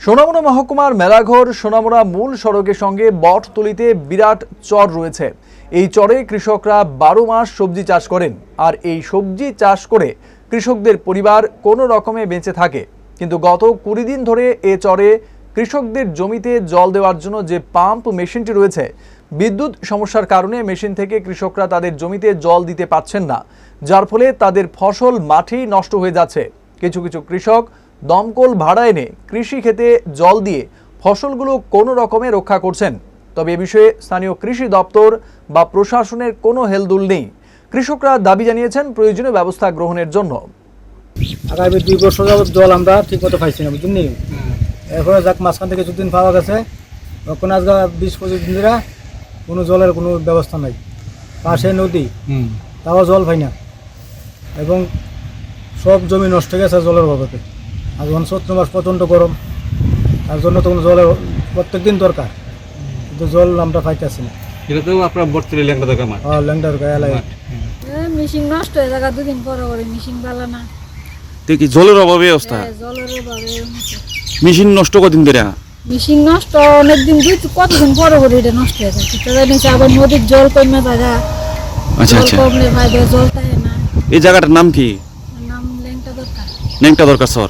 সোনামুড়া মহকুমার মেলাঘর সোনামুড়া মূল সড়কের সঙ্গে বটতলিতে বিরাট চর রয়েছে। এই চরে কৃষকরা 12 মাস সবজি চাষ করেন, আর এই সবজি চাষ করে কৃষকদের পরিবার কোনো রকমে বেঁচে থাকে। কিন্তু গত 20 দিন ধরে এ চরে কৃষকদের জমিতে জল দেওয়ার জন্য যে পাম্প মেশিনটি রয়েছে, বিদ্যুৎ সমস্যার কারণে মেশিন থেকে কৃষকরা তাদের জমিতে জল দিতে পারছেন না, যার ফলে তাদের ফসল মাঠেই নষ্ট হয়ে যাচ্ছে। কিছু কিছু কৃষক দমকল ভাড়া এনে কৃষি ক্ষেতে জল দিয়ে ফসলগুলো কোনো রকমে রক্ষা করছেন। তবে এ বিষয়ে স্থানীয় কৃষি দপ্তর বা প্রশাসনের কোনো হেলদোল নেই। কৃষকরা দাবি জানিয়েছেন প্রয়োজনীয় ব্যবস্থা গ্রহণের জন্য। আগামী 2 বছর যাবত জল আমরা ঠিক মতো পাইছি না, বুঝলি। এরপরে যাক মাঝখান থেকে কিছুদিন পাওয়া গেছে, তখন আজকে 20-25 দিন ধরে কোনো জলের কোনো ব্যবস্থা নাই। পাশে নদী, তাও জল পাই না, এবং সব জমি নষ্ট হয়ে গেছে জলের অভাবে। আর যখন 14 মাস প্রচণ্ড গরম, তার জন্য তখন জলের প্রত্যেক দিন দরকার, কিন্তু জল আমরা পাইতেছি না। এটা তো আপনার বর্তমানে ল্যাংটা দরকার মাঠ। ল্যাংটার গায়ে লাগে মেশিন নষ্ট হয়ে যায়, 2 দিন পরে পরে মেশিন ভালো না। দেখি জলের অভাবে অবস্থা। জলের অভাবে মেশিন নষ্ট কদিন ধরে? মেশিন নষ্ট অনেকদিন, কতদিন পরে পরে এটা নষ্ট হয়ে যায়। নিচে আবার নদীর জল কমে জায়গা, আচ্ছা জল আচ্ছা। কমলে ভাই জল থাকে না। এই জায়গাটার নাম কি? নাম ল্যাংটা দরকার। ল্যাংটা দরকার স্যার।